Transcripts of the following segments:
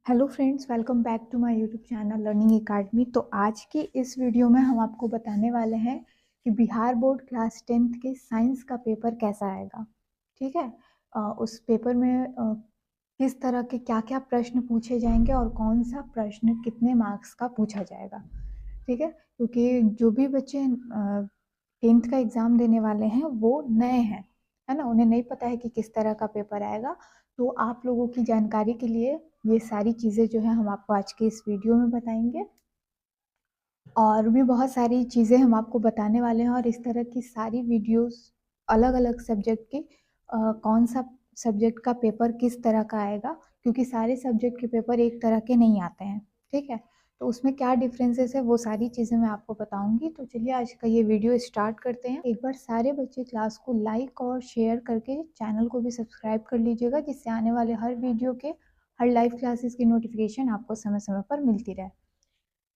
Hello friends, welcome back to my YouTube channel learning academy. तो आज के इस वीडियो में हम आपको बताने वाले हैं कि बिहार बोर्ड क्लास 10th के साइंस का पेपर कैसा आएगा। ठीक है। उस पेपर में किस तरह के क्या क्या प्रश्न पूछे जाएंगे और कौन सा प्रश्न कितने मार्क्स का पूछा जाएगा। ठीक है, क्योंकि जो भी बच्चे 10th का एग्ज़ाम देने वाले हैं वो नए हैं, है ना, उन्हें नहीं पता है कि किस तरह का पेपर आएगा। तो आप लोगों की जानकारी के लिए ये सारी चीज़ें जो है हम आपको आज के इस वीडियो में बताएंगे, और भी बहुत सारी चीज़ें हम आपको बताने वाले हैं। और इस तरह की सारी वीडियोस अलग अलग सब्जेक्ट की, कौन सा सब्जेक्ट का पेपर किस तरह का आएगा, क्योंकि सारे सब्जेक्ट के पेपर एक तरह के नहीं आते हैं। ठीक है, तो उसमें क्या डिफरेंसेस है वो सारी चीज़ें मैं आपको बताऊंगी। तो चलिए आज का ये वीडियो स्टार्ट करते हैं। एक बार सारे बच्चे क्लास को लाइक और शेयर करके चैनल को भी सब्सक्राइब कर लीजिएगा, जिससे आने वाले हर वीडियो के, हर लाइव क्लासेस की नोटिफिकेशन आपको समय समय पर मिलती रहे।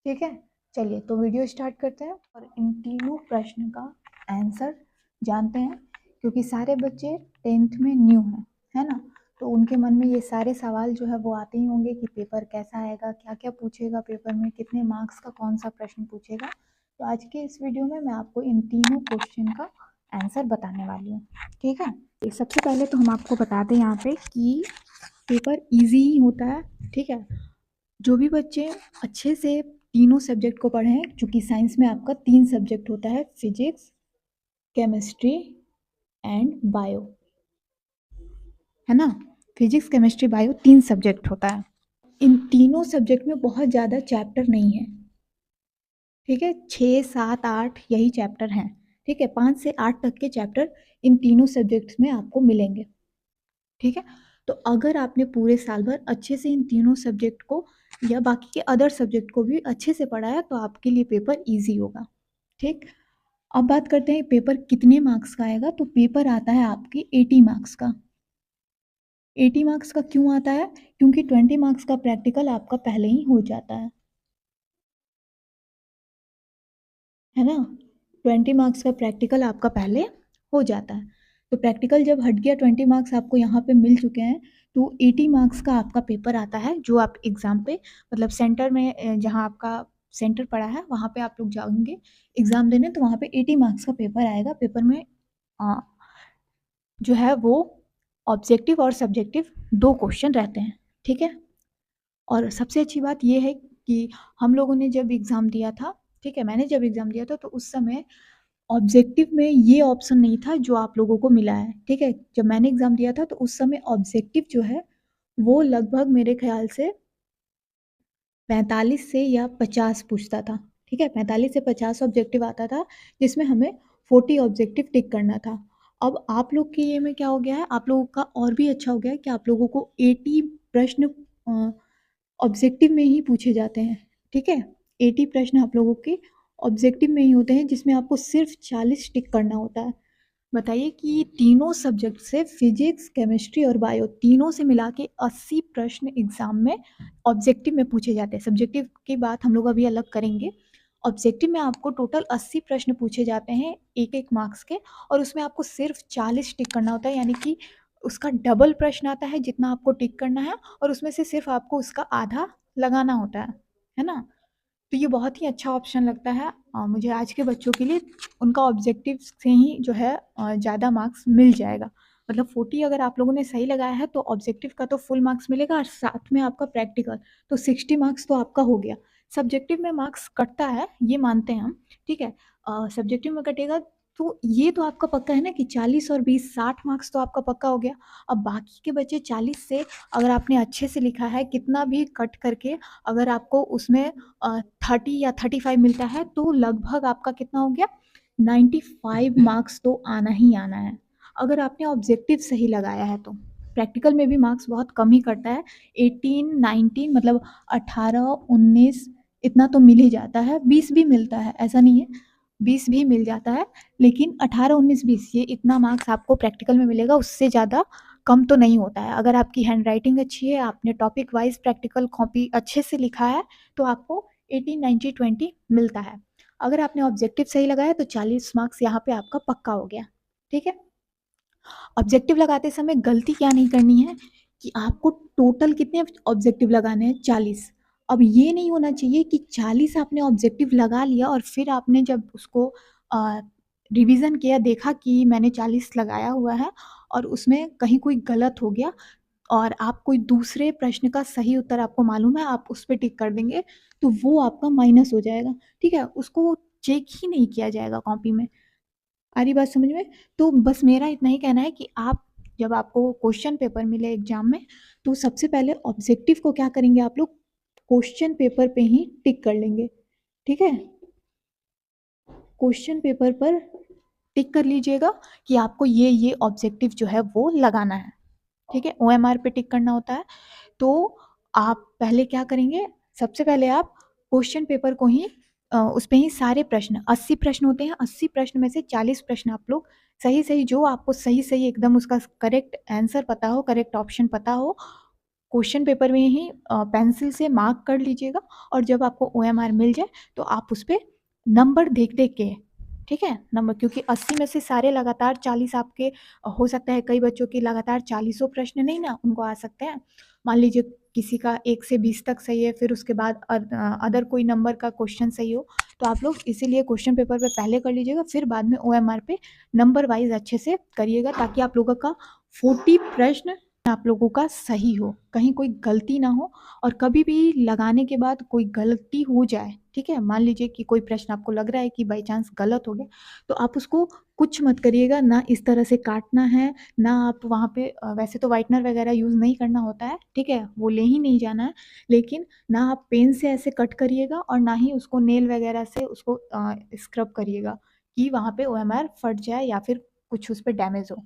ठीक है, चलिए तो वीडियो स्टार्ट करते हैं और इन तीनों प्रश्न का आंसर जानते हैं। क्योंकि सारे बच्चे 10th में न्यू हैं, है ना, तो उनके मन में ये सारे सवाल जो है वो आते ही होंगे कि पेपर कैसा आएगा, क्या क्या पूछेगा पेपर में, कितने मार्क्स का कौन सा प्रश्न पूछेगा। तो आज के इस वीडियो में मैं आपको इन तीनों क्वेश्चन का आंसर बताने वाली हूँ। ठीक है, सबसे पहले तो हम आपको बता दें यहाँ पे कि पेपर इजी ही होता है। ठीक है, जो भी बच्चे अच्छे से तीनों सब्जेक्ट को पढ़े हैं, चूँकि साइंस में आपका 3 सब्जेक्ट होता है, फिजिक्स, केमिस्ट्री एंड बायो, है ना। फिजिक्स, केमिस्ट्री, बायो 3 सब्जेक्ट होता है। इन तीनों सब्जेक्ट में बहुत ज़्यादा चैप्टर नहीं है। ठीक है, 6, 7, 8 यही चैप्टर हैं। ठीक है, 5 से 8 तक के चैप्टर इन तीनों सब्जेक्ट्स में आपको मिलेंगे। ठीक है, तो अगर आपने पूरे साल भर अच्छे से इन तीनों सब्जेक्ट को या बाकी के अदर सब्जेक्ट को भी अच्छे से पढ़ा है तो आपके लिए पेपर इजी होगा। ठीक, अब बात करते हैं पेपर कितने मार्क्स का आएगा। तो पेपर आता है आपके 80 मार्क्स का। 80 मार्क्स का क्यों आता है? क्योंकि 20 मार्क्स का प्रैक्टिकल आपका पहले ही हो जाता है ना। 20 मार्क्स का प्रैक्टिकल आपका पहले हो जाता है। तो प्रैक्टिकल जब हट गया, 20 मार्क्स आपको यहाँ पे मिल चुके हैं, तो 80 मार्क्स का आपका पेपर आता है, जो आप एग्ज़ाम पे, मतलब सेंटर में, जहाँ आपका सेंटर पड़ा है वहाँ पे आप लोग जाएंगे एग्ज़ाम देने, तो वहाँ पे 80 मार्क्स का पेपर आएगा। पेपर में जो है वो ऑब्जेक्टिव और सब्जेक्टिव 2 क्वेश्चन रहते हैं। ठीक है, और सबसे अच्छी बात ये है कि हम लोगों ने जब एग्ज़ाम दिया था, ठीक है, मैंने जब एग्ज़ाम दिया था तो उस समय ऑब्जेक्टिव में ये ऑप्शन नहीं था जो आप लोगों को मिला है। ठीक है, जब मैंने एग्ज़ाम दिया था तो उस समय ऑब्जेक्टिव जो है वो लगभग मेरे ख़्याल से 45 से या 50 पूछता था। ठीक है, 45 से 50 ऑब्जेक्टिव आता था, जिसमें हमें 40 ऑब्जेक्टिव टिक करना था। अब आप लोग के ये में क्या हो गया है, आप लोगों का और भी अच्छा हो गया है कि आप लोगों को 80 प्रश्न ऑब्जेक्टिव में ही पूछे जाते हैं। ठीक है, 80 प्रश्न आप लोगों के ऑब्जेक्टिव में ही होते हैं, जिसमें आपको सिर्फ 40 टिक करना होता है। बताइए कि तीनों सब्जेक्ट से, फिजिक्स, केमिस्ट्री और बायो, तीनों से मिला के 80 प्रश्न एग्जाम में ऑब्जेक्टिव में पूछे जाते हैं। सब्जेक्टिव की बात हम लोग अभी अलग करेंगे। ऑब्जेक्टिव में आपको टोटल 80 प्रश्न पूछे जाते हैं, एक एक मार्क्स के, और उसमें आपको सिर्फ 40 टिक करना होता है, यानी कि उसका डबल प्रश्न आता है जितना आपको टिक करना है, और उसमें से सिर्फ आपको उसका आधा लगाना होता है ना। तो ये बहुत ही अच्छा ऑप्शन लगता है मुझे आज के बच्चों के लिए। उनका ऑब्जेक्टिव से ही जो है ज़्यादा मार्क्स मिल जाएगा। मतलब 40 अगर आप लोगों ने सही लगाया है तो ऑब्जेक्टिव का तो फुल मार्क्स मिलेगा, और साथ में आपका प्रैक्टिकल, तो 60 मार्क्स तो आपका हो गया। सब्जेक्टिव में मार्क्स कटता है, ये मानते हैं हम। ठीक है, सब्जेक्टिव में कटेगा, तो ये तो आपका पक्का है ना कि 40 और 20, 60 मार्क्स तो आपका पक्का हो गया। अब बाकी के बचे 40 से, अगर आपने अच्छे से लिखा है, कितना भी कट करके, अगर आपको उसमें 30 या 35 मिलता है, तो लगभग आपका कितना हो गया, 95 मार्क्स तो आना ही आना है, अगर आपने ऑब्जेक्टिव सही लगाया है तो। प्रैक्टिकल में भी मार्क्स बहुत कम ही कटता है, 18, 19, मतलब 18, 19 इतना तो मिल ही जाता है, 20 भी मिलता है, ऐसा नहीं है, 20 भी मिल जाता है, लेकिन 18, 19, 20 ये इतना मार्क्स आपको प्रैक्टिकल में मिलेगा, उससे ज़्यादा कम तो नहीं होता है। अगर आपकी हैंड राइटिंग अच्छी है, आपने टॉपिक वाइज प्रैक्टिकल कॉपी अच्छे से लिखा है, तो आपको 18, 19, 20 मिलता है। अगर आपने ऑब्जेक्टिव सही लगाया तो 40 मार्क्स यहाँ पे आपका पक्का हो गया। ठीक है, ऑब्जेक्टिव लगाते समय गलती क्या नहीं करनी है कि आपको टोटल कितने ऑब्जेक्टिव लगाने हैं, 40। अब ये नहीं होना चाहिए कि 40 आपने ऑब्जेक्टिव लगा लिया और फिर आपने जब उसको रिवीजन किया, देखा कि मैंने 40 लगाया हुआ है और उसमें कहीं कोई गलत हो गया और आप कोई दूसरे प्रश्न का सही उत्तर आपको मालूम है, आप उस पे टिक कर देंगे, तो वो आपका माइनस हो जाएगा, ठीक है? उसको चेक ही नहीं किया जाएगा कॉपी में। आ रही बात समझ में? तो बस मेरा इतना ही कहना है कि आप जब आपको क्वेश्चन पेपर मिले एग्जाम में, तो सबसे पहले ऑब्जेक्टिव को क्या करेंगे आप लोग, क्वेश्चन पेपर पे ही टिक कर लेंगे, ठीक है? क्वेश्चन पेपर पर टिक कर लीजिएगा कि आपको ये ऑब्जेक्टिव जो है वो लगाना है, ठीक है? OMR पे टिक करना होता है। तो आप पहले क्या करेंगे, सबसे पहले आप क्वेश्चन पेपर को ही उस पे ही सारे प्रश्न 80 प्रश्न होते हैं, 80 प्रश्न में से 40 प्रश्न आप लोग सही जो आपको सही एकदम उसका करेक्ट आंसर पता हो, करेक्ट ऑप्शन पता हो, क्वेश्चन पेपर में ही पेंसिल से मार्क कर लीजिएगा और जब आपको OMR मिल जाए तो आप उस पे नंबर देख के, ठीक है? नंबर, क्योंकि 80 में से सारे लगातार 40 आपके हो सकता है, कई बच्चों की लगातार 40 प्रश्न नहीं ना उनको आ सकते हैं। मान लीजिए किसी का 1 से 20 तक सही है, फिर उसके बाद अदर कोई नंबर का क्वेश्चन सही हो, तो आप लोग इसीलिए क्वेश्चन पेपर पे पहले कर लीजिएगा, फिर बाद में OMR पे नंबर वाइज़ अच्छे से करिएगा, ताकि आप लोगों का 40 प्रश्न आप लोगों का सही हो, कहीं कोई गलती ना हो। और कभी भी लगाने के बाद कोई गलती हो जाए, ठीक है? मान लीजिए कि कोई प्रश्न आपको लग रहा है कि बाई चांस गलत हो गया, तो आप उसको कुछ मत करिएगा, ना इस तरह से काटना है, ना आप वहाँ पे वैसे तो व्हाइटनर वगैरह यूज़ नहीं करना होता है, ठीक है? वो ले ही नहीं जाना है, लेकिन ना आप पेन से ऐसे कट करिएगा और ना ही उसको नेल वगैरह से उसको स्क्रब करिएगा कि वहाँ पे OMR फट जाए या फिर कुछ उस पे डैमेज हो,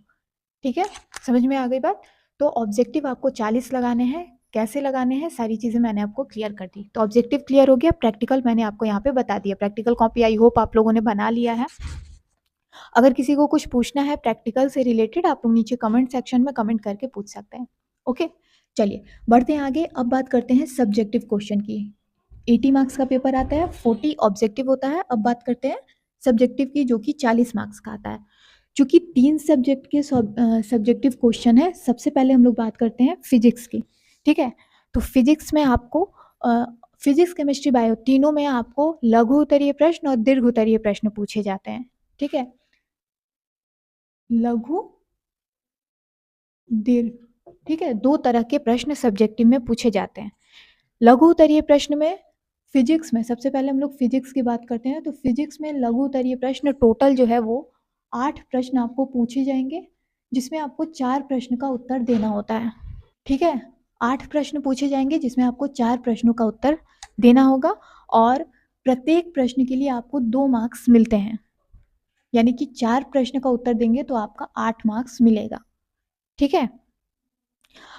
ठीक है? समझ में आ गई बात? तो ऑब्जेक्टिव आपको 40 लगाने हैं, कैसे लगाने हैं सारी चीज़ें मैंने आपको क्लियर कर दी। तो ऑब्जेक्टिव क्लियर हो गया, प्रैक्टिकल मैंने आपको यहाँ पे बता दिया। प्रैक्टिकल कॉपी आई होप आप लोगों ने बना लिया है। अगर किसी को कुछ पूछना है प्रैक्टिकल से रिलेटेड, आप लोग नीचे कमेंट सेक्शन में कमेंट करके पूछ सकते हैं। ओके, चलिए बढ़ते हैं आगे। अब बात करते हैं सब्जेक्टिव क्वेश्चन की। 80 मार्क्स का पेपर आता है, 40 ऑब्जेक्टिव होता है। अब बात करते हैं सब्जेक्टिव की, जो कि 40 मार्क्स का आता है। चूँकि 3 सब्जेक्ट के सब्जेक्टिव क्वेश्चन है, सबसे पहले हम लोग बात करते हैं फिजिक्स की, ठीक है? तो फिजिक्स में आपको फिजिक्स, केमिस्ट्री, बायो तीनों में आपको लघु उत्तरीय प्रश्न और दीर्घ उत्तरीय प्रश्न पूछे जाते हैं, ठीक है? लघु, दीर्घ, ठीक है? 2 तरह के प्रश्न सब्जेक्टिव में पूछे जाते हैं। लघु उत्तरीय प्रश्न में फिजिक्स में, सबसे पहले हम लोग फिजिक्स की बात करते हैं, तो फिजिक्स में लघु उत्तरीय प्रश्न टोटल जो है वो 8 प्रश्न आपको पूछे जाएंगे, जिसमें आपको 4 प्रश्न का उत्तर देना होता है, ठीक है? 8 प्रश्न पूछे जाएंगे जिसमें आपको 4 प्रश्नों का उत्तर देना होगा और प्रत्येक प्रश्न के लिए आपको 2 मार्क्स मिलते हैं, यानी कि 4 प्रश्न का उत्तर देंगे तो आपका 8 मार्क्स मिलेगा, ठीक है?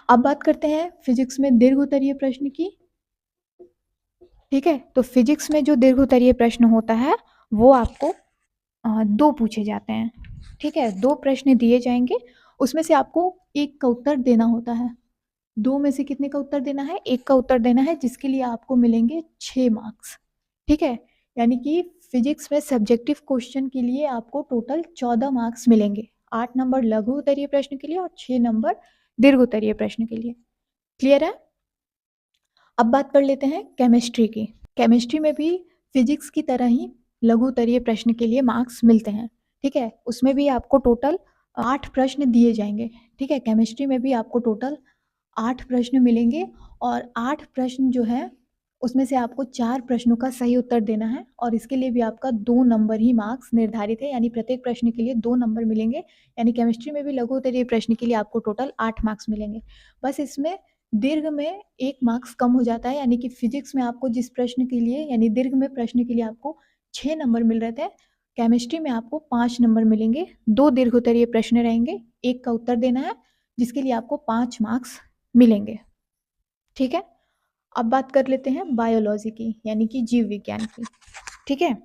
अब बात करते हैं फिजिक्स में दीर्घ उत्तरीय प्रश्न की, ठीक है? तो फिजिक्स में जो दीर्घ उत्तरीय प्रश्न होता है वो आपको 2 पूछे जाते हैं, ठीक है? 2 प्रश्न दिए जाएंगे, उसमें से आपको 1 का उत्तर देना होता है। 2 में से कितने का उत्तर देना है? 1 का उत्तर देना है, जिसके लिए आपको मिलेंगे 6 मार्क्स, ठीक है? यानी कि फिजिक्स में सब्जेक्टिव क्वेश्चन के लिए आपको टोटल 14 मार्क्स मिलेंगे। 8 नंबर लघु उत्तरीय प्रश्न के लिए और 6 नंबर दीर्घ उत्तरीय प्रश्न के लिए। क्लियर है? अब बात कर लेते हैं केमिस्ट्री की। केमिस्ट्री में भी फिजिक्स की तरह ही लघु उत्तरीय प्रश्न के लिए मार्क्स मिलते हैं, ठीक है? उसमें भी आपको टोटल 8 प्रश्न दिए जाएंगे, ठीक है? केमिस्ट्री में भी आपको टोटल 8 प्रश्न मिलेंगे और 8 प्रश्न जो है उसमें से आपको 4 प्रश्नों का सही उत्तर देना है और इसके लिए भी आपका 2 नंबर ही मार्क्स निर्धारित है, यानी प्रत्येक प्रश्न के लिए 2 नंबर मिलेंगे, यानी केमिस्ट्री में भी लघु उत्तरीय प्रश्न के लिए आपको टोटल 8 मार्क्स मिलेंगे। बस इसमें दीर्घ में 1 मार्क्स कम हो जाता है, यानी कि फिजिक्स में आपको जिस प्रश्न के लिए, यानी दीर्घ में प्रश्न के लिए आपको 6 नंबर मिल रहे थे, केमिस्ट्री में आपको 5 नंबर मिलेंगे। 2 दीर्घ उत्तरीय प्रश्न रहेंगे, 1 का उत्तर देना है, जिसके लिए आपको 5 मार्क्स मिलेंगे, ठीक है? अब बात कर लेते हैं बायोलॉजी की, यानी कि जीव विज्ञान की, ठीक है?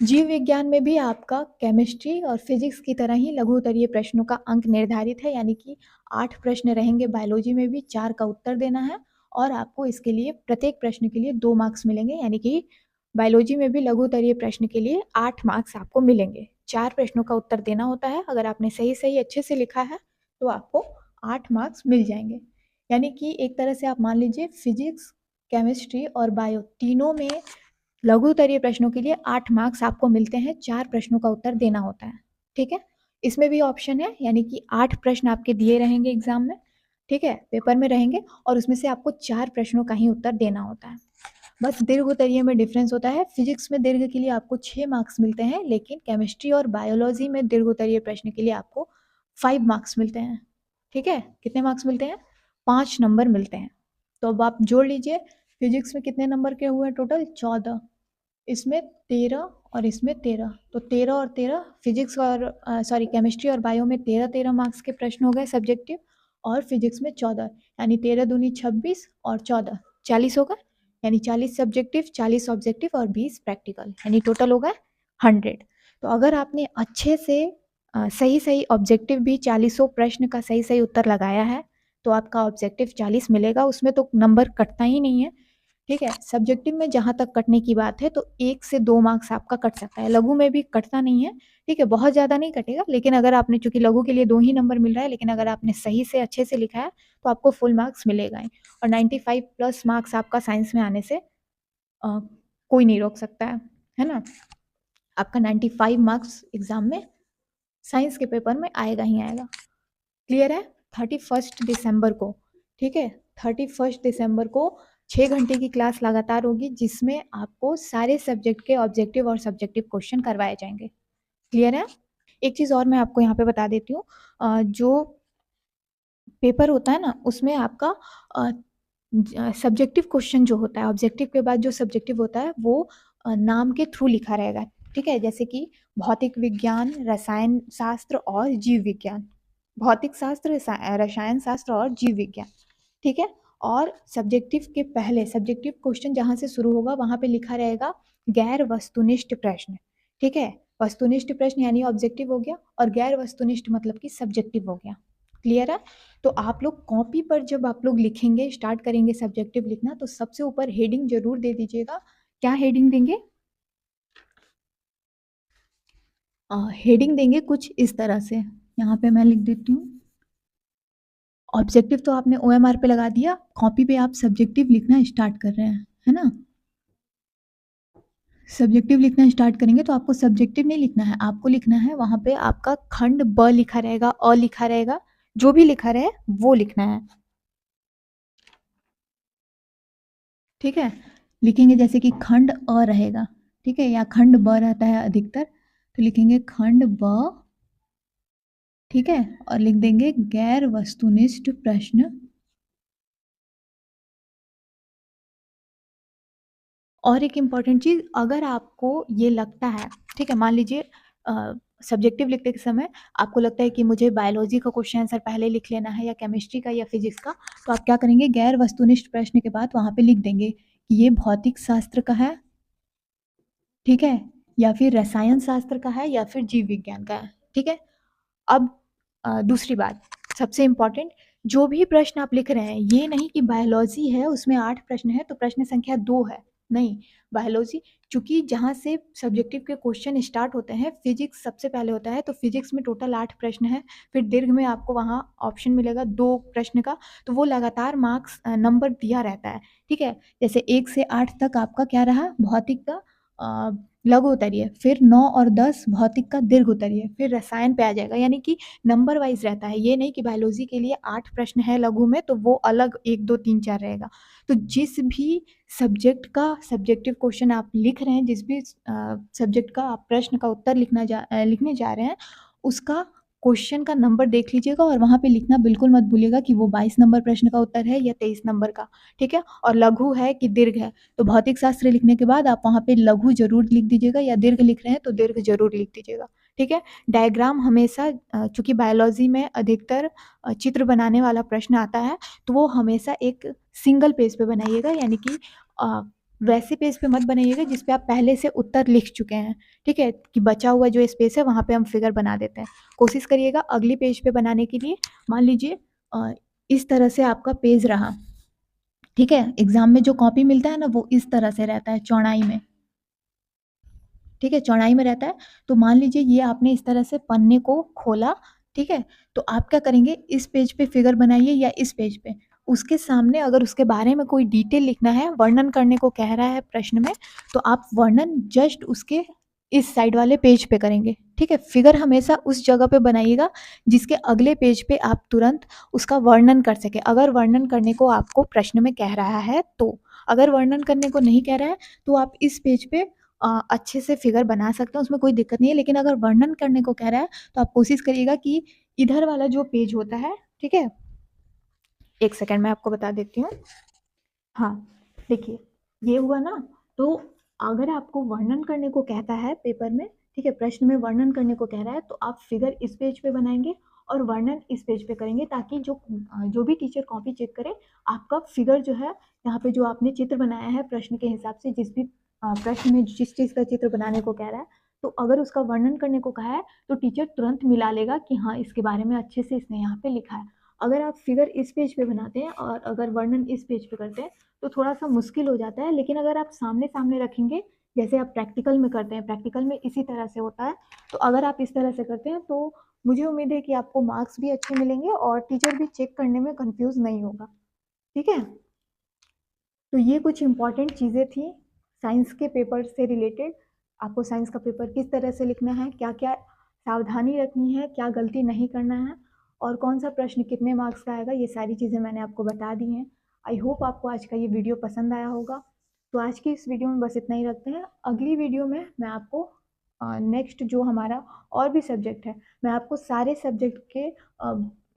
जीव विज्ञान में भी आपका केमिस्ट्री और फिजिक्स की तरह ही लघु उत्तरीय प्रश्नों का अंक निर्धारित है, यानी कि 8 प्रश्न रहेंगे। बायोलॉजी में भी 4 का उत्तर देना है और आपको इसके लिए प्रत्येक प्रश्न के लिए 2 मार्क्स मिलेंगे, यानी कि बायोलॉजी में भी लघु उत्तरीय प्रश्न के लिए 8 मार्क्स आपको मिलेंगे। 4 प्रश्नों का उत्तर देना होता है, अगर आपने सही अच्छे से लिखा है तो आपको 8 मार्क्स मिल जाएंगे। यानी कि एक तरह से आप मान लीजिए फिजिक्स, केमिस्ट्री और बायो तीनों में लघु उत्तरीय प्रश्नों के लिए 8 मार्क्स आपको मिलते हैं। 4 प्रश्नों का उत्तर देना होता है। ठीक है, इसमें भी ऑप्शन है, यानी कि 8 प्रश्न आपके दिए रहेंगे एग्जाम में, ठीक है, पेपर में रहेंगे, और उसमें से आपको 4 प्रश्नों का ही उत्तर देना होता है। बस दीर्घ उत्तरीय में डिफरेंस होता है। फिजिक्स में दीर्घ के लिए आपको 6 मार्क्स मिलते हैं, लेकिन केमिस्ट्री और बायोलॉजी में दीर्घ उत्तरीय प्रश्न के लिए आपको 5 मार्क्स मिलते हैं। ठीक है, कितने मार्क्स मिलते हैं? 5 नंबर मिलते हैं। तो अब आप जोड़ लीजिए, फिजिक्स में कितने नंबर के हुए टोटल? 14, इसमें 13 और इसमें 13, तो 13 और 13 फिजिक्स और केमिस्ट्री और बायो में 13-13 मार्क्स के प्रश्न हो गए सब्जेक्टिव, और फिजिक्स में 14, यानी 13 दूनी 26 और 14 40 होगा, यानी 40 सब्जेक्टिव, 40 ऑब्जेक्टिव और 20 प्रैक्टिकल, यानी टोटल होगा 100। तो अगर आपने अच्छे से सही सही ऑब्जेक्टिव भी 40 प्रश्न का सही सही उत्तर लगाया है, तो आपका ऑब्जेक्टिव 40 मिलेगा, उसमें तो नंबर कटता ही नहीं है। ठीक है, सब्जेक्टिव में जहाँ तक कटने की बात है तो 1 से 2 मार्क्स आपका कट सकता है, लघु में भी कटता नहीं है। ठीक है, बहुत ज़्यादा नहीं कटेगा, लेकिन अगर आपने, चूंकि लघु के लिए 2 ही नंबर मिल रहा है, लेकिन अगर आपने सही से अच्छे से लिखा है तो आपको फुल मार्क्स मिलेगा ही। और 95 प्लस मार्क्स आपका साइंस में आने से कोई नहीं रोक सकता है ना। आपका 95 मार्क्स एग्जाम में साइंस के पेपर में आएगा ही आएगा। क्लियर है? 31 दिसंबर को, ठीक है, 31 दिसंबर को 6 घंटे की क्लास लगातार होगी, जिसमें आपको सारे सब्जेक्ट के ऑब्जेक्टिव और सब्जेक्टिव क्वेश्चन करवाए जाएंगे। क्लियर है? एक चीज़ और मैं आपको यहाँ पे बता देती हूँ, जो पेपर होता है ना, उसमें आपका सब्जेक्टिव क्वेश्चन जो होता है, ऑब्जेक्टिव के बाद जो सब्जेक्टिव होता है वो नाम के थ्रू लिखा रहेगा। ठीक है, जैसे कि भौतिक विज्ञान, रसायन शास्त्र और जीव विज्ञान, भौतिक शास्त्र, रसायन शास्त्र और जीव विज्ञान। ठीक है, और सब्जेक्टिव के पहले सब्जेक्टिव क्वेश्चन जहाँ से शुरू होगा वहाँ पे लिखा रहेगा गैर वस्तुनिष्ठ प्रश्न। ठीक है, वस्तुनिष्ठ प्रश्न यानी ऑब्जेक्टिव हो गया, और गैर वस्तुनिष्ठ मतलब कि सब्जेक्टिव हो गया। क्लियर है? तो आप लोग कॉपी पर जब आप लोग लिखेंगे, स्टार्ट करेंगे सब्जेक्टिव लिखना, तो सबसे ऊपर हेडिंग जरूर दे दीजिएगा। क्या हेडिंग देंगे? हेडिंग देंगे कुछ इस तरह से, यहाँ पे मैं लिख देती हूँ। ऑब्जेक्टिव तो आपने OMR पे लगा दिया, कॉपी पे आप सब्जेक्टिव लिखना स्टार्ट कर रहे हैं, है ना। सब्जेक्टिव लिखना स्टार्ट करेंगे तो आपको सब्जेक्टिव नहीं लिखना है, आपको लिखना है वहाँ पे आपका खंड ब लिखा रहेगा, अ लिखा रहेगा, जो भी लिखा रहे वो लिखना है। ठीक है, लिखेंगे जैसे कि खंड अ रहेगा, ठीक है, या खंड ब रहता है अधिकतर, तो लिखेंगे खंड ब, ठीक है, और लिख देंगे गैर वस्तुनिष्ठ प्रश्न। और एक इम्पॉर्टेंट चीज़, अगर आपको ये लगता है, ठीक है, मान लीजिए सब्जेक्टिव लिखते के समय आपको लगता है कि मुझे बायोलॉजी का क्वेश्चन आंसर पहले लिख लेना है, या केमिस्ट्री का, या फिजिक्स का, तो आप क्या करेंगे, गैर वस्तुनिष्ठ प्रश्न के बाद वहाँ पे लिख देंगे कि ये भौतिक शास्त्र का है, ठीक है, या फिर रसायन शास्त्र का है, या फिर जीव विज्ञान का है। ठीक है, अब दूसरी बात, सबसे इम्पॉर्टेंट, जो भी प्रश्न आप लिख रहे हैं, ये नहीं कि बायोलॉजी है उसमें 8 प्रश्न है तो प्रश्न संख्या 2 है, नहीं। बायोलॉजी, चूंकि जहाँ से सब्जेक्टिव के क्वेश्चन स्टार्ट होते हैं, फिजिक्स सबसे पहले होता है, तो फिजिक्स में टोटल 8 प्रश्न है, फिर दीर्घ में आपको वहाँ ऑप्शन मिलेगा 2 प्रश्न का, तो वो लगातार मार्क्स नंबर दिया रहता है। ठीक है, जैसे 1 से 8 तक आपका क्या रहा, भौतिक का लघु उत्तरीय, फिर 9 और 10 भौतिक का दीर्घ उत्तरीय, फिर रसायन पे आ जाएगा, यानी कि नंबर वाइज रहता है। ये नहीं कि बायोलॉजी के लिए 8 प्रश्न है लघु में तो वो अलग 1 2 3 4 रहेगा। तो जिस भी सब्जेक्ट का सब्जेक्टिव क्वेश्चन आप लिख रहे हैं, जिस भी सब्जेक्ट का आप प्रश्न का उत्तर लिखने जा रहे हैं, उसका क्वेश्चन का नंबर देख लीजिएगा, और वहाँ पे लिखना बिल्कुल मत भूलिएगा कि वो 22 नंबर प्रश्न का उत्तर है या 23 नंबर का। ठीक है, और लघु है कि दीर्घ है, तो भौतिक शास्त्र लिखने के बाद आप वहाँ पे लघु जरूर लिख दीजिएगा, या दीर्घ लिख रहे हैं तो दीर्घ जरूर लिख दीजिएगा। ठीक है, डायग्राम हमेशा, चूंकि बायोलॉजी में अधिकतर चित्र बनाने वाला प्रश्न आता है, तो वो हमेशा एक सिंगल पेज पे बनाइएगा, यानी कि वैसे पेज पे मत बनाइएगा जिस पे आप पहले से उत्तर लिख चुके हैं। ठीक है, कि बचा हुआ जो स्पेस है वहाँ पे हम फिगर बना देते हैं। कोशिश करिएगा अगली पेज पे बनाने के लिए। मान लीजिए इस तरह से आपका पेज रहा, ठीक है, एग्जाम में जो कॉपी मिलता है ना वो इस तरह से रहता है, चौड़ाई में, ठीक है, चौड़ाई में रहता है। तो मान लीजिए ये आपने इस तरह से पन्ने को खोला, ठीक है। तो आप क्या करेंगे, इस पेज पे फिगर बनाइए या इस पेज पे, उसके सामने अगर उसके बारे में कोई डिटेल लिखना है, वर्णन करने को कह रहा है प्रश्न में, तो आप वर्णन जस्ट उसके इस साइड वाले पेज पे करेंगे, ठीक है। फिगर हमेशा उस जगह पे बनाइएगा जिसके अगले पेज पे आप तुरंत उसका वर्णन कर सके, अगर वर्णन करने को आपको प्रश्न में कह रहा है तो। अगर वर्णन करने को नहीं कह रहा है तो आप इस पेज पे अच्छे से फिगर बना सकते हैं, उसमें कोई दिक्कत नहीं है। लेकिन अगर वर्णन करने को कह रहा है तो आप कोशिश करिएगा कि इधर वाला जो पेज होता है, ठीक है, एक सेकंड मैं आपको बता देती हूँ। हाँ, देखिए ये हुआ ना। तो अगर आपको वर्णन करने को कहता है पेपर में, ठीक है, प्रश्न में वर्णन करने को कह रहा है, तो आप फिगर इस पेज पे बनाएंगे और वर्णन इस पेज पे करेंगे, ताकि जो भी टीचर कॉपी चेक करे, आपका फिगर जो है यहाँ पे जो आपने चित्र बनाया है प्रश्न के हिसाब से, जिस भी प्रश्न में जिस चीज़ का चित्र बनाने को कह रहा है, तो अगर उसका वर्णन करने को कहा है तो टीचर तुरंत मिला लेगा कि हाँ इसके बारे में अच्छे से इसने यहाँ पे लिखा है। अगर आप फिगर इस पेज पे बनाते हैं और अगर वर्णन इस पेज पे करते हैं तो थोड़ा सा मुश्किल हो जाता है। लेकिन अगर आप सामने सामने रखेंगे, जैसे आप प्रैक्टिकल में करते हैं, प्रैक्टिकल में इसी तरह से होता है, तो अगर आप इस तरह से करते हैं तो मुझे उम्मीद है कि आपको मार्क्स भी अच्छे मिलेंगे और टीचर भी चेक करने में कंफ्यूज नहीं होगा, ठीक है। तो ये कुछ इंपॉर्टेंट चीज़ें थी साइंस के पेपर से रिलेटेड। आपको साइंस का पेपर किस तरह से लिखना है, क्या क्या सावधानी रखनी है, क्या गलती नहीं करना है, और कौन सा प्रश्न कितने मार्क्स का आएगा, ये सारी चीज़ें मैंने आपको बता दी हैं। आई होप आपको आज का ये वीडियो पसंद आया होगा। तो आज की इस वीडियो में बस इतना ही रखते हैं। अगली वीडियो में मैं आपको नेक्स्ट जो हमारा और भी सब्जेक्ट है, मैं आपको सारे सब्जेक्ट के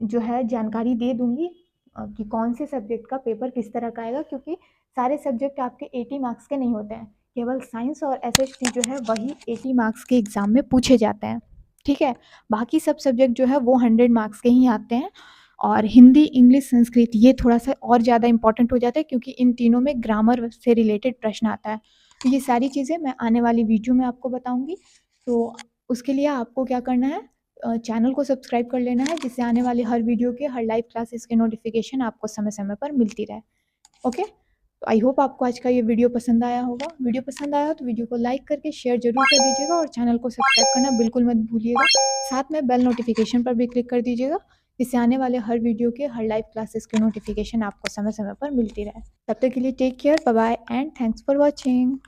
जो है जानकारी दे दूँगी कि कौन से सब्जेक्ट का पेपर किस तरह का आएगा, क्योंकि सारे सब्जेक्ट आपके 80 मार्क्स के नहीं होते हैं। केवल साइंस और एसएसटी जो है वही 80 मार्क्स के एग्ज़ाम में पूछे जाते हैं, ठीक है। बाकी सब सब्जेक्ट जो है वो 100 मार्क्स के ही आते हैं। और हिंदी, इंग्लिश, संस्कृत ये थोड़ा सा और ज़्यादा इंपॉर्टेंट हो जाता है, क्योंकि इन तीनों में ग्रामर से रिलेटेड प्रश्न आता है। तो ये सारी चीज़ें मैं आने वाली वीडियो में आपको बताऊँगी। तो उसके लिए आपको क्या करना है, चैनल को सब्सक्राइब कर लेना है, जिससे आने वाली हर वीडियो के, हर लाइव क्लासेस के नोटिफिकेशन आपको समय समय पर मिलती रहे। ओके, तो आई होप आपको आज का ये वीडियो पसंद आया होगा। वीडियो पसंद आया हो तो वीडियो को लाइक करके शेयर जरूर कर दीजिएगा और चैनल को सब्सक्राइब करना बिल्कुल मत भूलिएगा। साथ में बेल नोटिफिकेशन पर भी क्लिक कर दीजिएगा, जिससे आने वाले हर वीडियो के, हर लाइव क्लासेस के नोटिफिकेशन आपको समय समय पर मिलती रहे। तब तक के लिए take care, bye bye and thanks for watching.